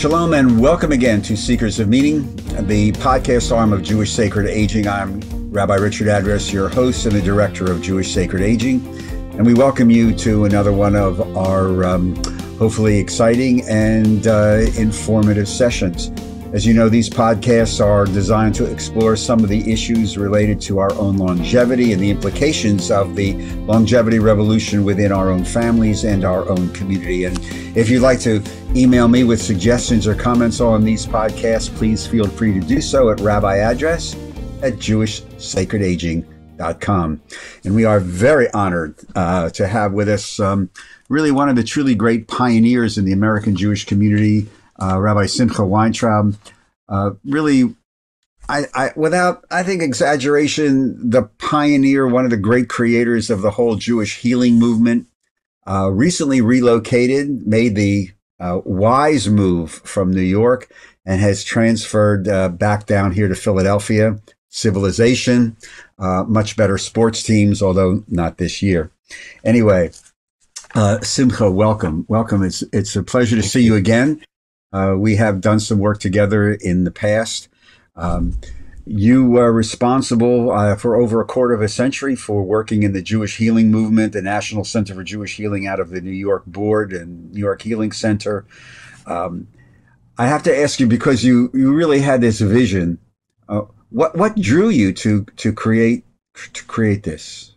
Shalom and welcome again to Seekers of Meaning, the podcast arm of Jewish Sacred Aging. I'm Rabbi Richard Address, your host and the director of Jewish Sacred Aging, and we welcome you to another one of our hopefully exciting and informative sessions. As you know, these podcasts are designed to explore some of the issues related to our own longevity and the implications of the longevity revolution within our own families and our own community. And if you'd like to email me with suggestions or comments on these podcasts, please feel free to do so at rabbiaddress@jewishsacredaging.com. And we are very honored to have with us really one of the truly great pioneers in the American Jewish community, Rabbi Simkha Weintraub, really, without, I think, exaggeration, the pioneer, one of the great creators of the whole Jewish healing movement, recently relocated, made the wise move from New York and has transferred back down here to Philadelphia. Civilization, much better sports teams, although not this year. Anyway, Simkha, welcome. Welcome. It's a pleasure to see you again. We have done some work together in the past. You were responsible for over a quarter of a century for working in the Jewish Healing Movement, the National Center for Jewish Healing out of the New York Board and New York Healing Center. I have to ask you, because you really had this vision, what drew you to create this?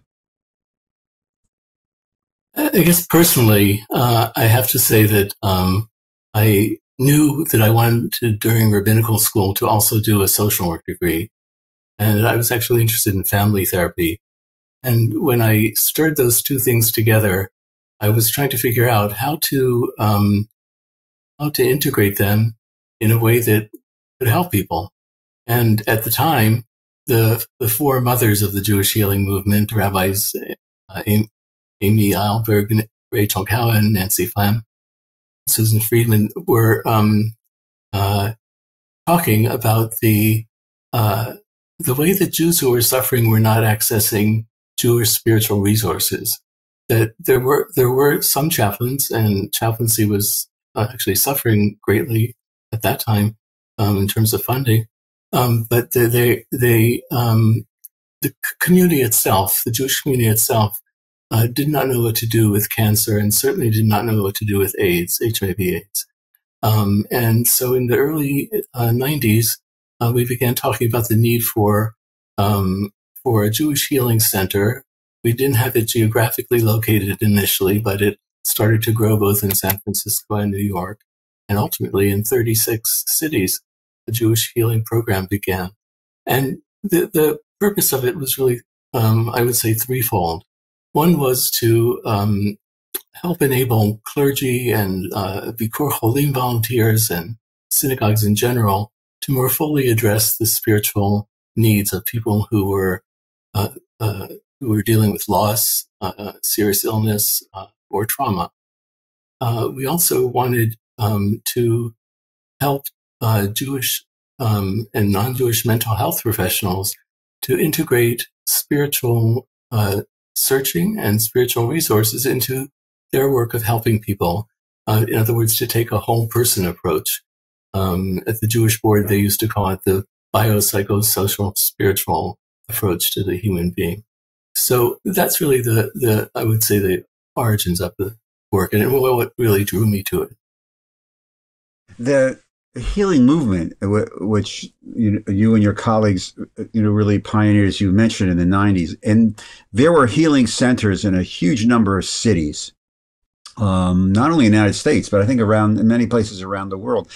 I guess personally, I have to say that I knew that I wanted to, during rabbinical school, to also do a social work degree. And I was actually interested in family therapy. And when I stirred those two things together, I was trying to figure out how to integrate them in a way that could help people. And at the time, the four mothers of the Jewish healing movement, Rabbis Amy Eilberg, Rachel Cowan, Nancy Flam, Susan Friedman, were talking about the way that Jews who were suffering were not accessing Jewish spiritual resources. That there were some chaplains, and chaplaincy was actually suffering greatly at that time in terms of funding. But the community itself, the Jewish community itself, did not know what to do with cancer, and certainly did not know what to do with AIDS, HIV/AIDS. And so in the early 90s, we began talking about the need for a Jewish healing center. We didn't have it geographically located initially, but it started to grow both in San Francisco and New York. And ultimately in 36 cities, the Jewish healing program began. And the purpose of it was really, I would say, threefold. One was to help enable clergy and Bikur Cholim volunteers and synagogues in general to more fully address the spiritual needs of people who were dealing with loss, serious illness, or trauma. We also wanted to help Jewish and non-Jewish mental health professionals to integrate spiritual searching and spiritual resources into their work of helping people. In other words, to take a whole person approach. At the Jewish Board, they used to call it the biopsychosocial spiritual approach to the human being. So that's really I would say, the origins of the work, and what really drew me to it. The healing movement, which you and your colleagues, really pioneered, as you mentioned, in the 90s, and there were healing centers in a huge number of cities, not only in the United States, but I think in many places around the world.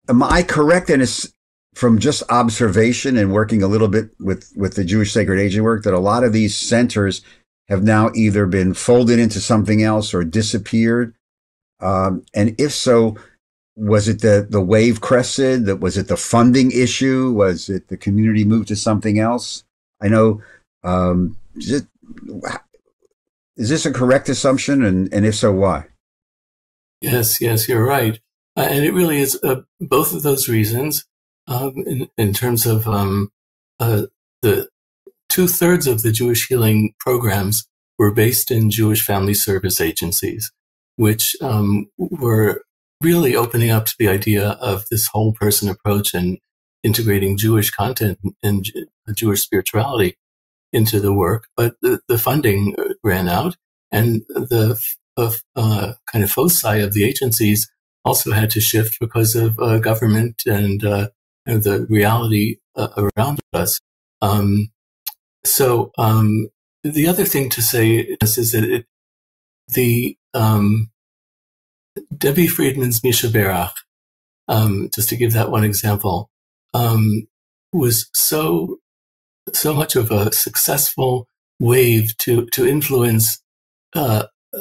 Am I correct in this, from just observation and working a little bit with the Jewish Sacred Aging work, that a lot of these centers have now either been folded into something else or disappeared? And if so, was it the wave crested? Was it the funding issue? Was it the community moved to something else? I know, is this a correct assumption? And if so, why? Yes, you're right. And it really is both of those reasons. In terms of the 2/3 of the Jewish healing programs were based in Jewish family service agencies, which were really opening up to the idea of this whole person approach and integrating Jewish content and Jewish spirituality into the work. But the funding ran out, and the kind of foci of the agencies also had to shift because of government and the reality around us. So the other thing to say is that Debbie Friedman's Misha Berach, just to give that one example, was so much of a successful wave to influence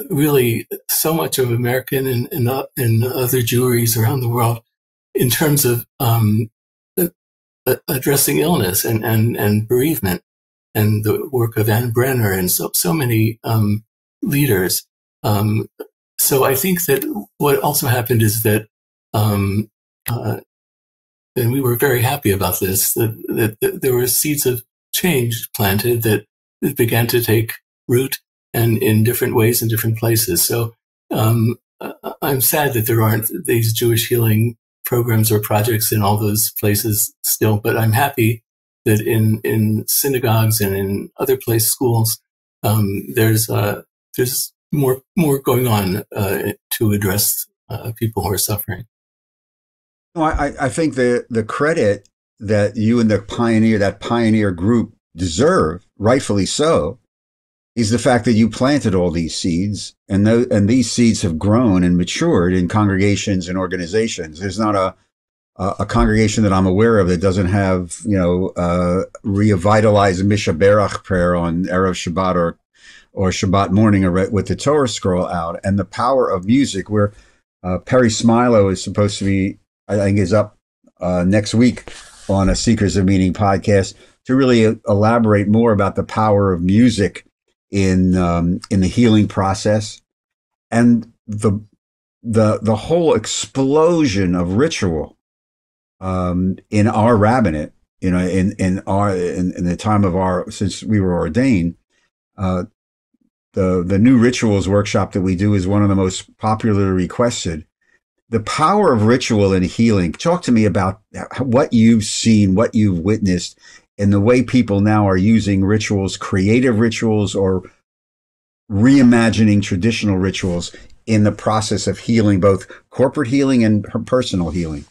really so much of American and other Jewries around the world in terms of addressing illness and bereavement, and the work of Anne Brenner and so many leaders. So I think that what also happened is that, and we were very happy about this, that there were seeds of change planted that began to take root and in different ways in different places. So I'm sad that there aren't these Jewish healing programs or projects in all those places still, but I'm happy that in synagogues and in other schools, there's more going on to address people who are suffering. Well, I think the credit that you and that pioneer group deserve, rightfully so, is the fact that you planted all these seeds, and these seeds have grown and matured in congregations and organizations. There's not a congregation that I'm aware of that doesn't have, revitalized Misha Berach prayer on Erev Shabbat or Shabbat morning with the Torah scroll out, and the power of music, where Perry Smilo is supposed to be, I think is up next week on a Seekers of Meaning podcast to really elaborate more about the power of music in the healing process, and the whole explosion of ritual in our rabbinate, in the time since we were ordained. The new rituals workshop that we do is one of the most popularly requested. The power of ritual and healing. Talk to me about what you've seen, what you've witnessed, and the way people now are using rituals, creative rituals, or reimagining traditional rituals in the process of healing, both corporate healing and personal healing.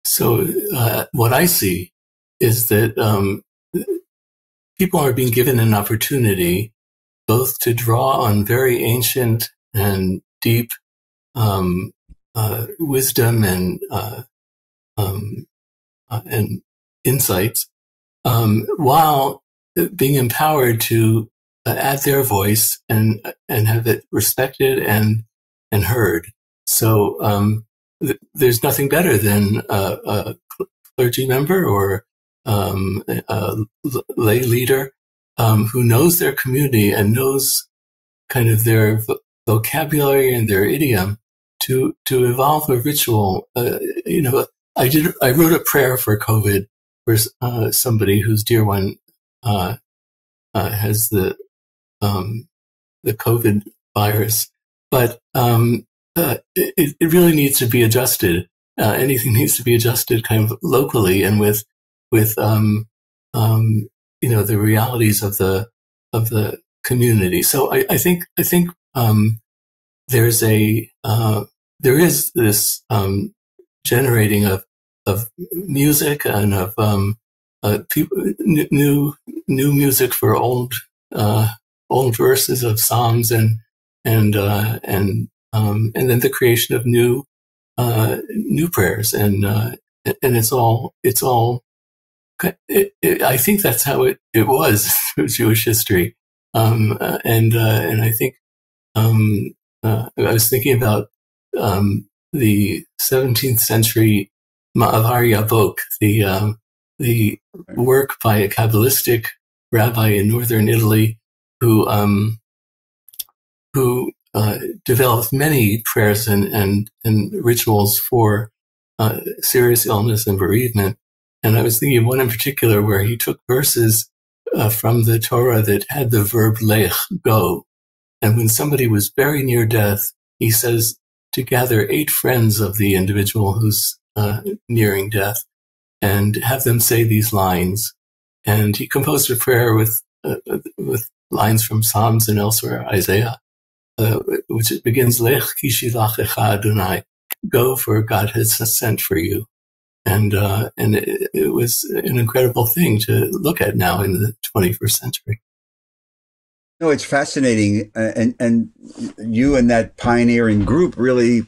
So what I see is that people are being given an opportunity both to draw on very ancient and deep wisdom and insights, while being empowered to add their voice and have it respected and heard. So there's nothing better than a clergy member or a lay leader who knows their community and knows kind of their vocabulary and their idiom to evolve a ritual. I wrote a prayer for COVID for somebody whose dear one has the COVID virus, but it really needs to be adjusted. Anything needs to be adjusted kind of locally and with the realities of the community. So I think there is this generating of music and of new music for old verses of Psalms and then the creation of new prayers and it's all. I think that's how it was through Jewish history, and I think I was thinking about the 17th century Ma'avar Yavok, the work by a Kabbalistic rabbi in northern Italy who developed many prayers and rituals for serious illness and bereavement. And I was thinking of one in particular where he took verses from the Torah that had the verb lech, go. And when somebody was very near death, he says to gather 8 friends of the individual who's nearing death and have them say these lines. And he composed a prayer with lines from Psalms and elsewhere, Isaiah, which begins, Lech ki shilachecha Adonai, go, for God has sent for you. And it was an incredible thing to look at now in the 21st century. No, it's fascinating. And you and that pioneering group really,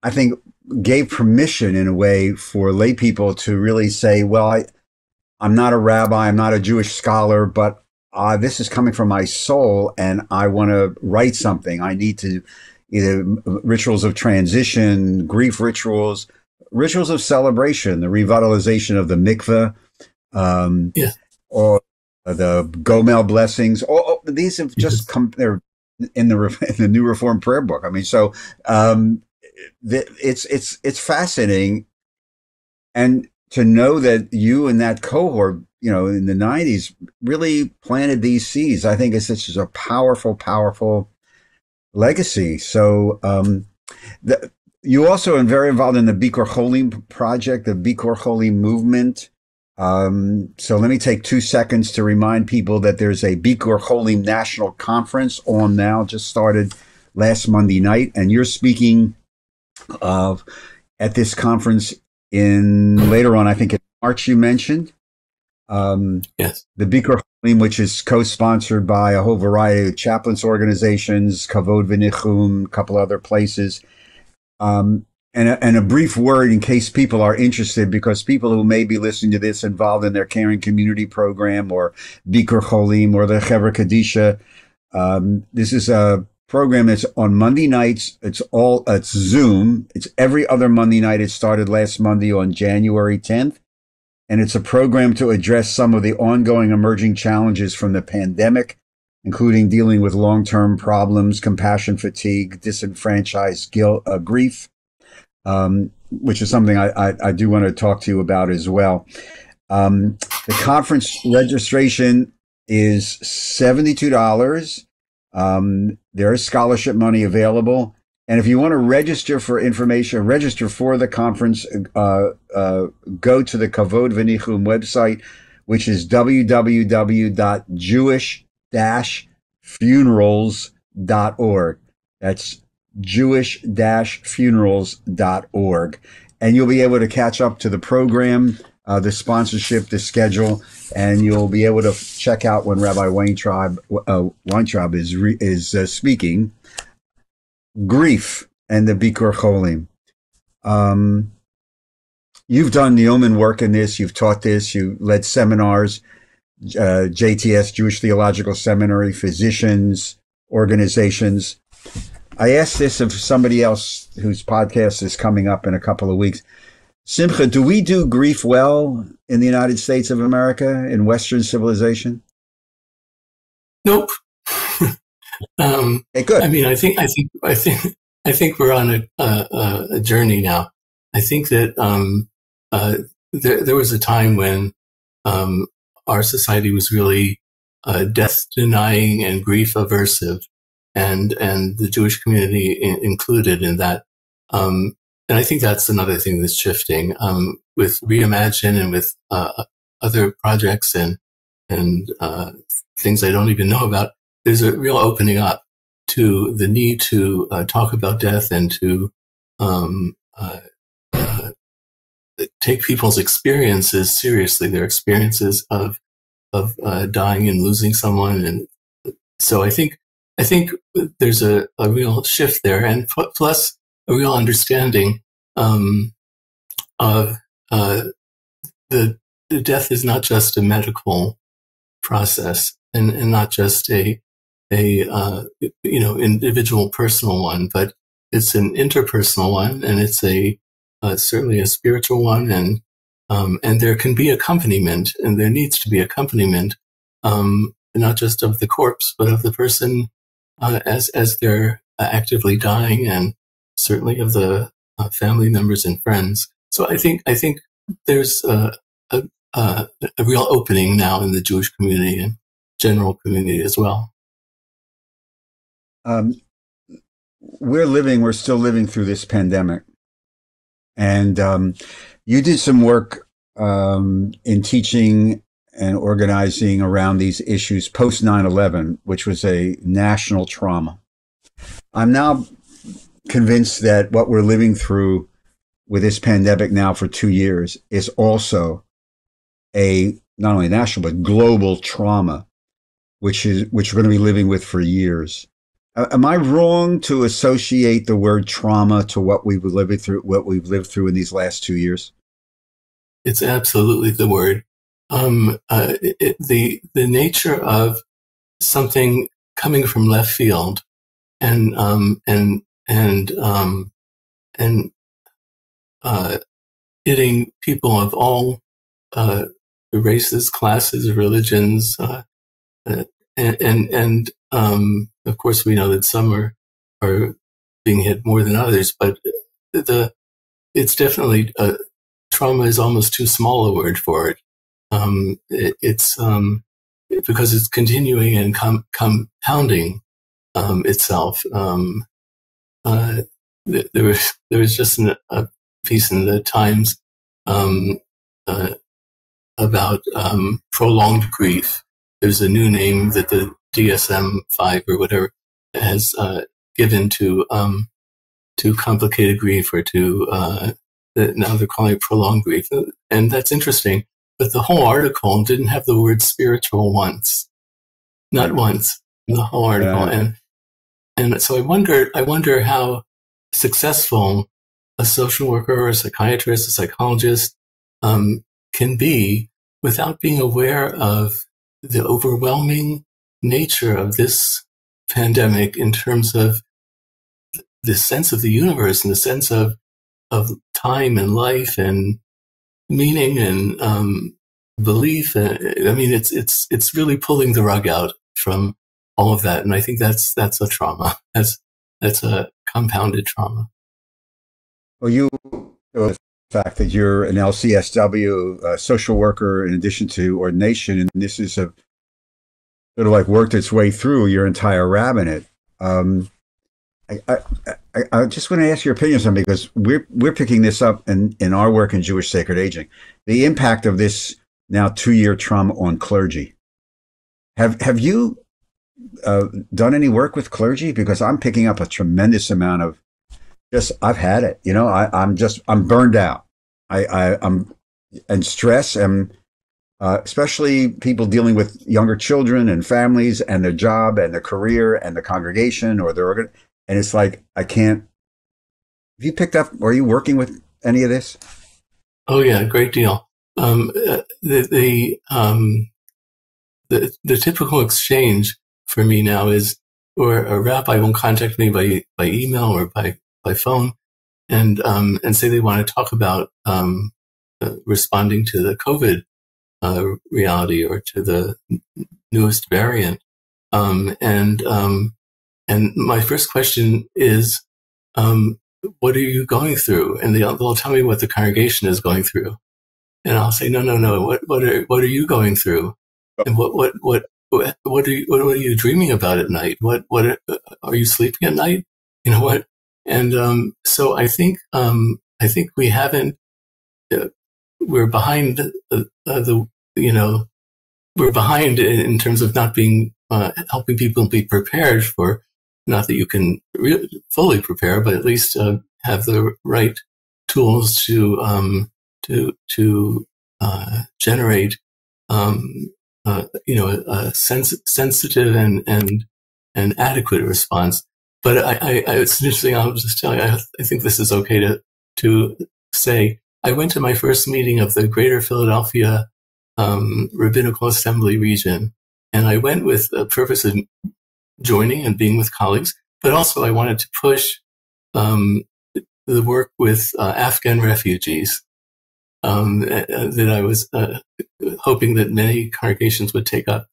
I think, gave permission in a way for lay people to really say, well, I'm not a rabbi, I'm not a Jewish scholar, but this is coming from my soul and I want to write something. I need to either rituals of transition, grief rituals, rituals of celebration, the revitalization of the mikveh, or the Gomel blessings. These have just come there in the New Reform Prayer Book. I mean, so it's fascinating, and to know that you and that cohort, in the 90s, really planted these seeds. I think it's such a powerful, powerful legacy. So you also are very involved in the Bikur Cholim project, the Bikur Cholim movement. So let me take 2 seconds to remind people that there's a Bikur Cholim National Conference on now, just started last Monday night, and you're speaking at this conference later on, I think in March, you mentioned. Yes. The Bikur Cholim, which is co-sponsored by a whole variety of chaplains organizations, Kavod V'Nichum, a couple other places. And a brief word in case people are interested, because people who may be listening to this involved in their caring community program or Bikur Cholim or the Chevra Kadisha. This is a program that's on Monday nights. It's Zoom. It's every other Monday night. It started last Monday on January 10th. And it's a program to address some of the ongoing emerging challenges from the pandemic, including dealing with long-term problems, compassion fatigue, disenfranchised guilt, grief, which is something I do want to talk to you about as well. The conference registration is $72. There is scholarship money available. And if you want to register for information, register for the conference, go to the Kavod V'Nichum website, which is www.jewish-funerals.org. That's jewish-funerals.org. And you'll be able to catch up to the program, the sponsorship, the schedule, and you'll be able to check out when Rabbi Weintraub is speaking. Grief and the Bikur Cholim. You've done yeoman work in this. You've taught this. You led seminars, JTS, Jewish Theological Seminary, physicians, organizations. I asked this of somebody else whose podcast is coming up in a couple of weeks. Simcha, do we do grief well in the United States of America, in Western civilization? Nope. Hey, good. I mean, I think we're on a journey now. I think that there was a time when our society was really death denying and grief aversive, and the Jewish community included in that. And I think that's another thing that's shifting with Reimagine and with other projects and things I don't even know about. There's a real opening up to the need to talk about death and to take people's experiences seriously, their experiences of dying and losing someone. And so I think there's a real shift there, and plus a real understanding of the death is not just a medical process and not just a individual personal one, but it's an interpersonal one, and it's certainly a spiritual one, and there can be accompaniment, and there needs to be accompaniment, not just of the corpse, but of the person as they're actively dying, and certainly of the family members and friends. So I think there's a real opening now in the Jewish community and general community as well. we're still living through this pandemic. And you did some work in teaching and organizing around these issues post 9/11, which was a national trauma. I'm now convinced that what we're living through with this pandemic now for 2 years is also a not only national but global trauma, which we're going to be living with for years. Am I wrong to associate the word trauma to what we've lived through in these last 2 years? It's absolutely the word. The nature of something coming from left field and hitting people of all races, classes, religions, and of course we know that some are being hit more than others, but it's definitely trauma is almost too small a word for it. It's because it's continuing and compounding itself. There was just a piece in the Times about prolonged grief. There's a new name that the DSM-5 or whatever has given to complicated grief, or to now they're calling it prolonged grief, and that's interesting. But the whole article didn't have the word spiritual once, not once in the whole article, and so I wonder how successful a social worker or a psychiatrist, a psychologist can be without being aware of the overwhelming nature of this pandemic in terms of the sense of the universe and the sense of time and life and meaning and belief. I mean, it's really pulling the rug out from all of that, and I think that's a trauma. That's a compounded trauma. Well, the fact that you're an LCSW social worker in addition to ordination, and this is sort of like worked its way through your entire rabbinate. I just want to ask your opinion on something, because we're picking this up in our work in Jewish sacred aging, the impact of this now 2-year trauma on clergy. Have you done any work with clergy? Because I'm picking up a tremendous amount of I've had it. You know, I'm burned out. I'm and stress, and especially people dealing with younger children and families and their job and their career and the congregation or their organ. And it's like, I can't. Have you picked up, or are you working with any of this? Oh yeah, a great deal. The typical exchange for me now is, or a rabbi will contact me by email or by phone, and say they want to talk about responding to the COVID reality or to the newest variant. And my first question is, what are you going through? And they'll tell me what the congregation is going through, and I'll say, no. What are you going through? And what are you dreaming about at night? What are you sleeping at night? You know what? And so I think we haven't. We're behind we're behind in terms of not being helping people be prepared for. Not that you can fully prepare, but at least have the right tools to generate a sensitive and adequate response. But it's interesting. I'll just tell you. I think this is okay to say. I went to my first meeting of the Greater Philadelphia Rabbinical Assembly region, and I went with the purpose of joining and being with colleagues, but also I wanted to push the work with Afghan refugees that I was hoping that many congregations would take up.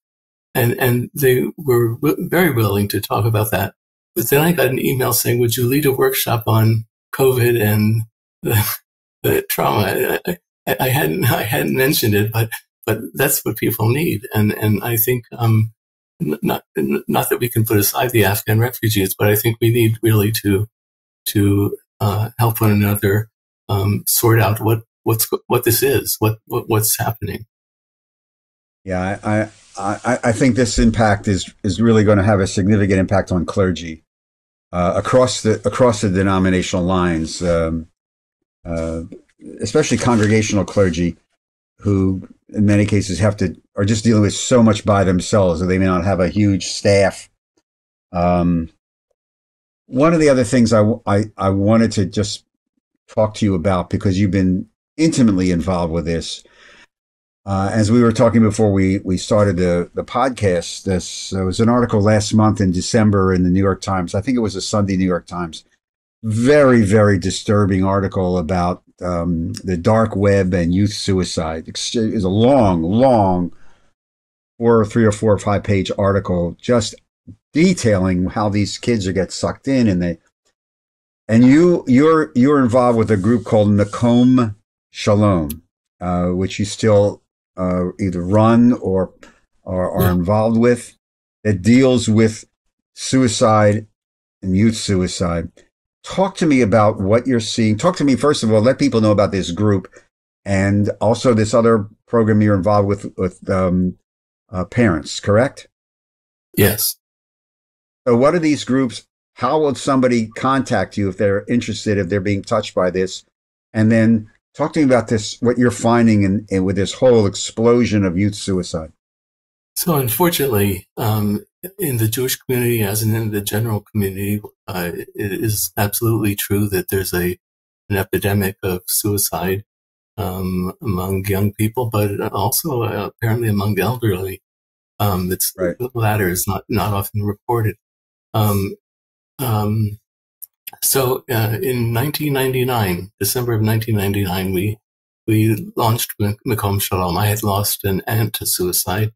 And they were very willing to talk about that. But then I got an email saying, would you lead a workshop on COVID and the trauma? I hadn't mentioned it, but that's what people need. And I think not that we can put aside the Afghan refugees, but I think we need really to help one another sort out what this is, what's happening. Yeah, I think this impact is really going to have a significant impact on clergy across the denominational lines, especially congregational clergy, who in many cases are just dealing with so much by themselves, or they may not have a huge staff. One of the other things I wanted to just talk to you about, because you've been intimately involved with this. As we were talking before we started the podcast, there was an article last month in December in the New York Times. I think it was a Sunday New York Times. Very, very disturbing article about the dark web and youth suicide. It is a long 3 or 4 or 5 page article just detailing how these kids get sucked in, and you're involved with a group called Nakom Shalom, which you still either run or are involved with, that deals with suicide and youth suicide. Talk to me about what you're seeing. Talk to me, first of all, let people know about this group and also this other program you're involved with parents, correct? Yes. So what are these groups? How will somebody contact you if they're interested, if they're being touched by this? And then talk to me about this, what you're finding in with this whole explosion of youth suicide. So unfortunately, in the Jewish community, as in the general community, it is absolutely true that there's an epidemic of suicide among young people, but also apparently among the elderly. Right. The latter is not often reported. So in 1999, December of 1999, we launched Nakom Shalom. I had lost an aunt to suicide,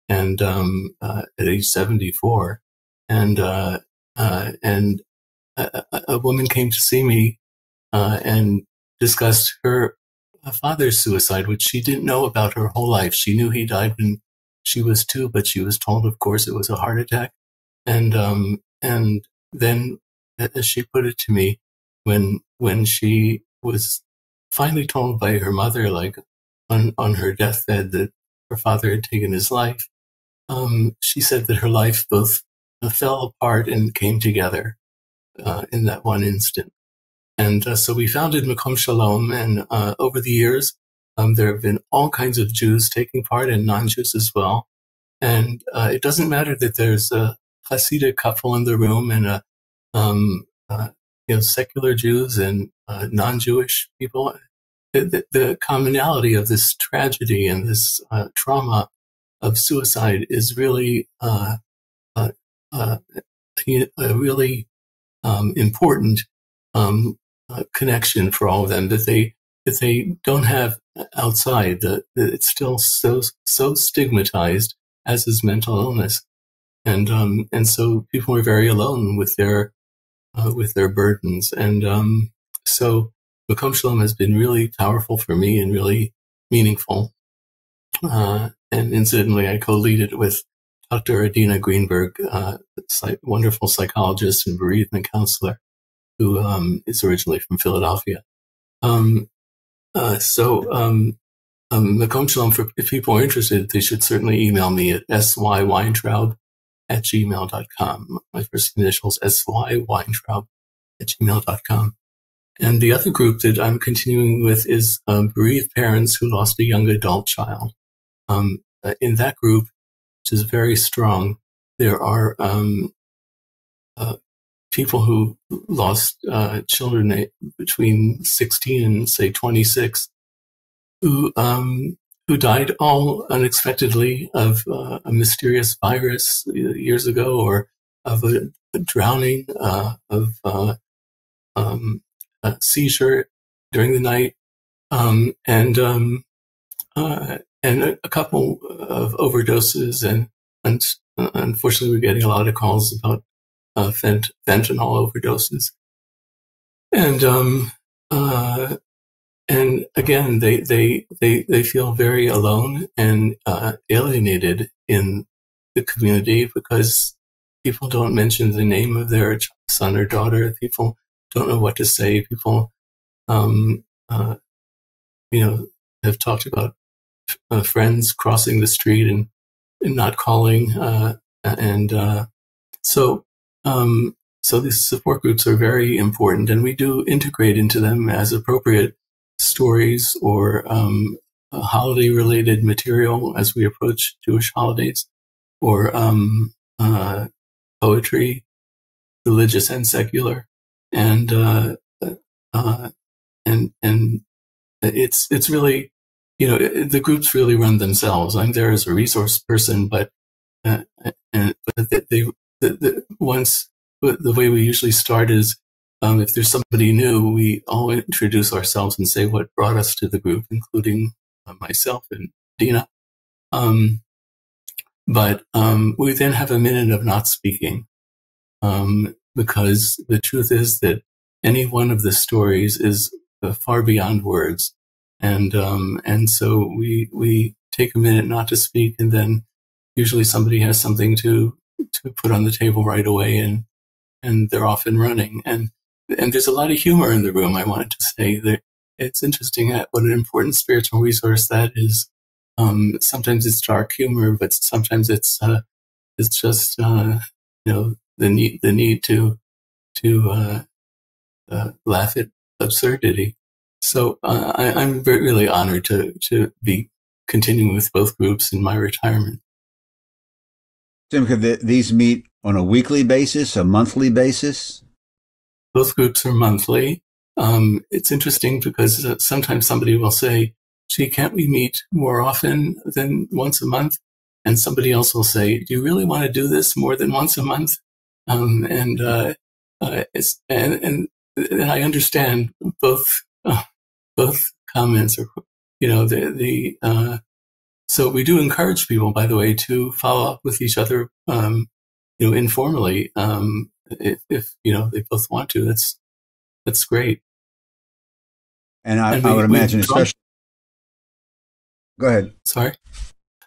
and at age 74, and a woman came to see me and discussed her father's suicide, which she didn't know about her whole life. She knew he died when she was 2, but she was told, of course, it was a heart attack. And then, as she put it to me, when she was finally told by her mother, like on her deathbed, that her father had taken his life, she said that her life both fell apart and came together in that one instant. And so we founded Nakom Shalom, and over the years, there have been all kinds of Jews taking part and non-Jews as well. And it doesn't matter that there's a Hasidic couple in the room and secular Jews and non-Jewish people. The commonality of this tragedy and this trauma of suicide is really a really important connection for all of them that they don't have outside. That it's still so stigmatized, as is mental illness, and so people are very alone with their burdens, and so Nakom Shalom has been really powerful for me and really meaningful. And incidentally, I co-lead it with Dr. Adina Greenberg, wonderful psychologist and bereavement counselor, who is originally from Philadelphia. Nakom Shalom, if people are interested, they should certainly email me at syweintraub@gmail.com. My first initials, syweintraub@gmail.com. And the other group that I'm continuing with is bereaved parents who lost a young adult child. In that group, which is very strong, there are people who lost children between 16 and, say, 26, who died all unexpectedly of a mysterious virus years ago, or of a drowning, of a seizure during the night, and a couple of overdoses, and unfortunately, we're getting a lot of calls about fentanyl overdoses, and again, they feel very alone and alienated in the community, because people don't mention the name of their son or daughter. People don't know what to say. People, have talked about friends crossing the street and not calling, so these support groups are very important, and we do integrate into them as appropriate stories or holiday-related material as we approach Jewish holidays, or poetry, religious and secular, and it's really, the groups really run themselves. I'm there as a resource person, but the way we usually start is, if there's somebody new, we all introduce ourselves and say what brought us to the group, including myself and Dina. But we then have a minute of not speaking, because the truth is that any one of the stories is far beyond words, and so we take a minute not to speak, and then usually somebody has something to put on the table right away, and they're off and running, and there's a lot of humor in the room. I wanted to say that it's interesting what an important spiritual resource that is. Sometimes it's dark humor, but sometimes it's just the need to laugh at absurdity. So I'm really honored to be continuing with both groups in my retirement. Simkha, these meet on a weekly basis, a monthly basis? Both groups are monthly. It's interesting because sometimes somebody will say, gee, can't we meet more often than once a month? And somebody else will say, do you really want to do this more than once a month? And I understand both comments are, so we do encourage people, by the way, to follow up with each other, informally, if they both want to. That's great. And I would imagine, especially. Go ahead. Sorry, I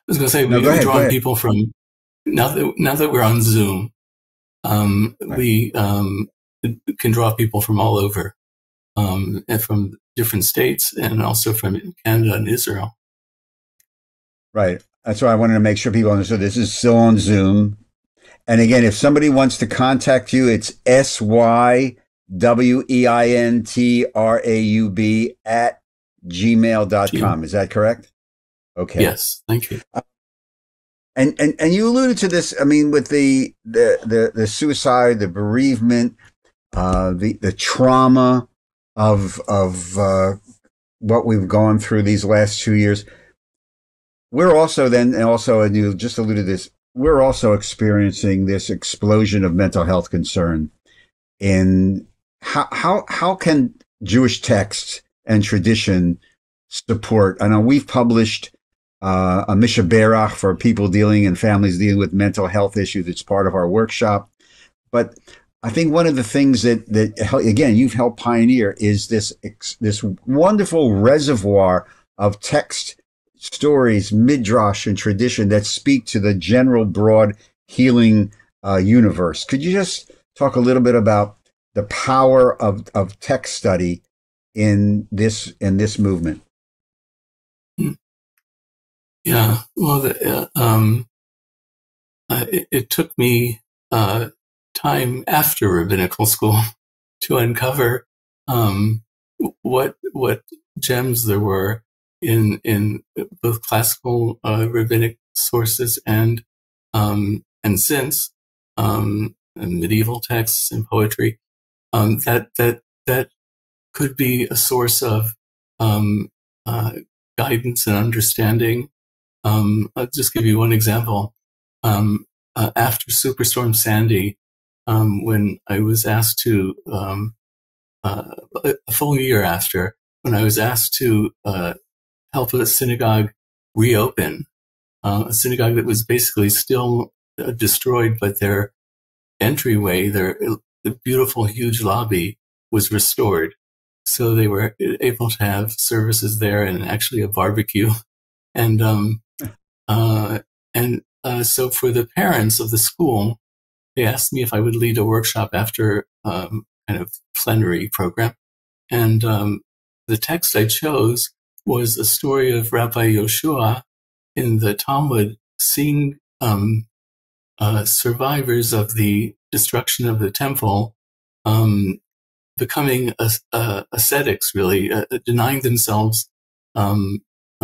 was going to say, we draw people from now that we're on Zoom. Right. We can draw people from all over, and from different states, and also from Canada and Israel. Right. That's why I wanted to make sure people understood this is still on Zoom. And again, if somebody wants to contact you, it's SYWENTRAUB@gmail.com. Is that correct? Okay. Yes. Thank you. And you alluded to this. I mean, with the suicide, the bereavement, the trauma of what we've gone through these last 2 years. We're also and you just alluded to this, we're also experiencing this explosion of mental health concern. In how can Jewish texts and tradition support? I know we've published a Misha Berach for people and families dealing with mental health issues. It's part of our workshop. But I think one of the things that again, you've helped pioneer is this wonderful reservoir of text, stories, midrash, and tradition that speak to the general broad healing universe. Could you just talk a little bit about the power of text study in this movement? Yeah, well, it took me time after rabbinical school to uncover what gems there were in both classical rabbinic sources and since medieval texts and poetry, that could be a source of guidance and understanding. I'll just give you one example. After Superstorm Sandy, when I was asked to, a full year after, when I was asked to help a synagogue reopen, a synagogue that was basically still destroyed, but their entryway, the beautiful, huge lobby was restored. So they were able to have services there and actually a barbecue. And so for the parents of the school, they asked me if I would lead a workshop after kind of plenary program. And the text I chose was a story of Rabbi Yoshua in the Talmud seeing survivors of the destruction of the temple becoming ascetics, really, denying themselves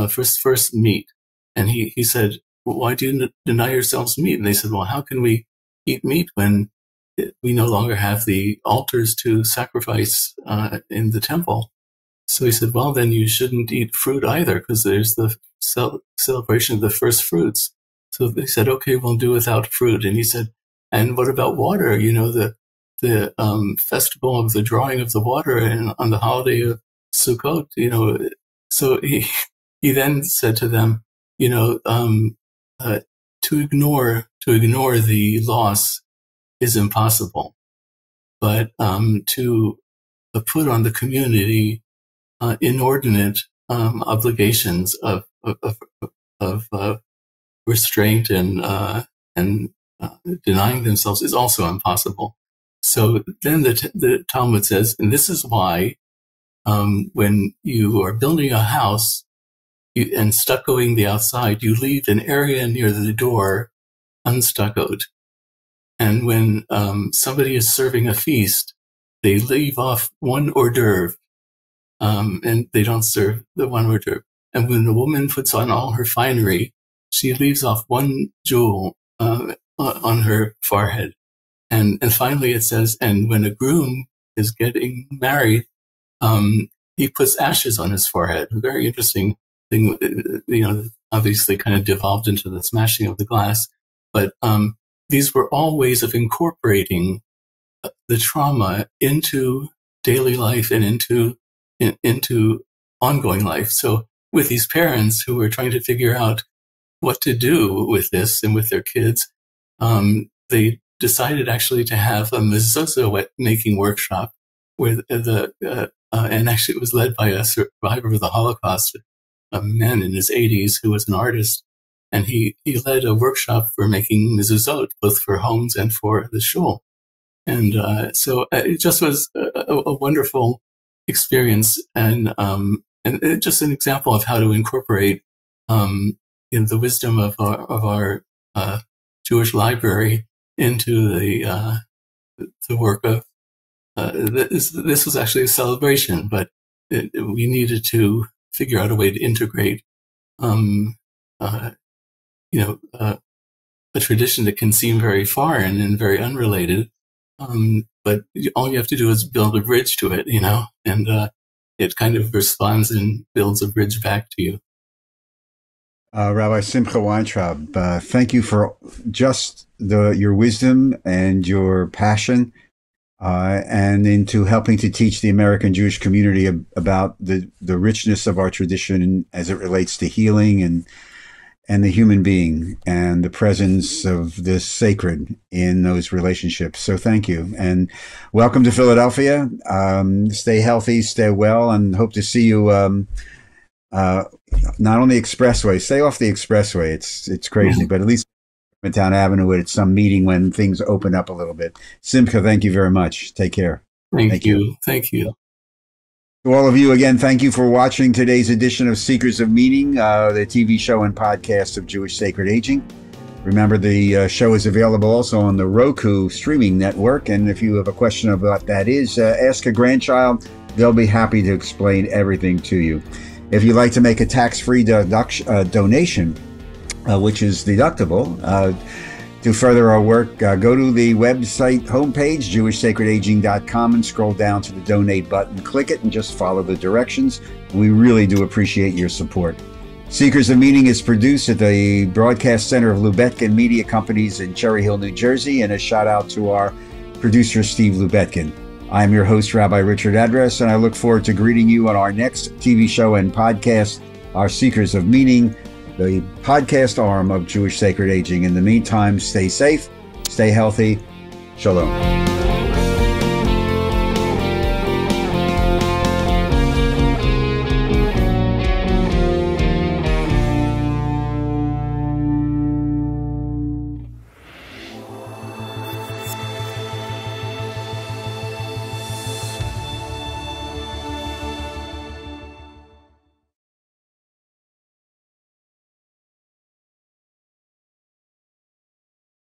first meat. And he said, well, why do you deny yourselves meat? And they said, well, how can we eat meat when we no longer have the altars to sacrifice in the temple? So he said, well, then you shouldn't eat fruit either, because there's the celebration of the first fruits. So they said, okay, we'll do without fruit. And he said, and what about water? You know, the festival of the drawing of the water and on the holiday of Sukkot, you know. So he then said to them, you know, to ignore the loss is impossible, but to put on the community inordinate obligations of restraint and denying themselves is also impossible. So then the Talmud says, and this is why when you are building a house and stuccoing the outside, you leave an area near the door unstuccoed. And when somebody is serving a feast, they leave off one hors d'oeuvre, and they don't serve the one hors d'oeuvre. And when a woman puts on all her finery, she leaves off one jewel on her forehead. And finally it says, and when a groom is getting married, he puts ashes on his forehead. A very interesting thing, you know, obviously kind of devolved into the smashing of the glass. But these were all ways of incorporating the trauma into daily life and into ongoing life. So with these parents who were trying to figure out what to do with this and with their kids, they decided actually to have a mezuzah making workshop where and actually it was led by a survivor of the Holocaust, a man in his 80s who was an artist. And he led a workshop for making mezuzot, both for homes and for the shul. And so it just was a wonderful experience, and just an example of how to incorporate the wisdom of our Jewish library into the work of this was actually a celebration, but we needed to figure out a way to integrate a tradition that can seem very foreign and very unrelated, but all you have to do is build a bridge to it, you know, and it kind of responds and builds a bridge back to you. Rabbi Simkha Weintraub, thank you for just your wisdom and your passion, and into helping to teach the American Jewish community about the richness of our tradition as it relates to healing and the human being and the presence of the sacred in those relationships. So thank you. And welcome to Philadelphia. Stay healthy, stay well, and hope to see you not on the expressway. Stay off the expressway. It's crazy, but at least Midtown Avenue at some meeting when things open up a little bit. Simkha, thank you very much. Take care. Thank you. Thank you. To all of you, again, thank you for watching today's edition of Seekers of Meaning, the TV show and podcast of Jewish Sacred Aging. Remember, the show is available also on the Roku streaming network, and if you have a question about what that is, ask a grandchild. They'll be happy to explain everything to you. If you'd like to make a tax-free donation, which is deductible, to further our work, go to the website homepage, jewishsacredaging.com, and scroll down to the donate button. Click it and just follow the directions. We really do appreciate your support. Seekers of Meaning is produced at the Broadcast Center of Lubetkin Media Companies in Cherry Hill, New Jersey, and a shout out to our producer, Steve Lubetkin. I'm your host, Rabbi Richard Adress, and I look forward to greeting you on our next TV show and podcast, our Seekers of Meaning, the podcast arm of Jewish Sacred Aging. In the meantime, stay safe, stay healthy. Shalom.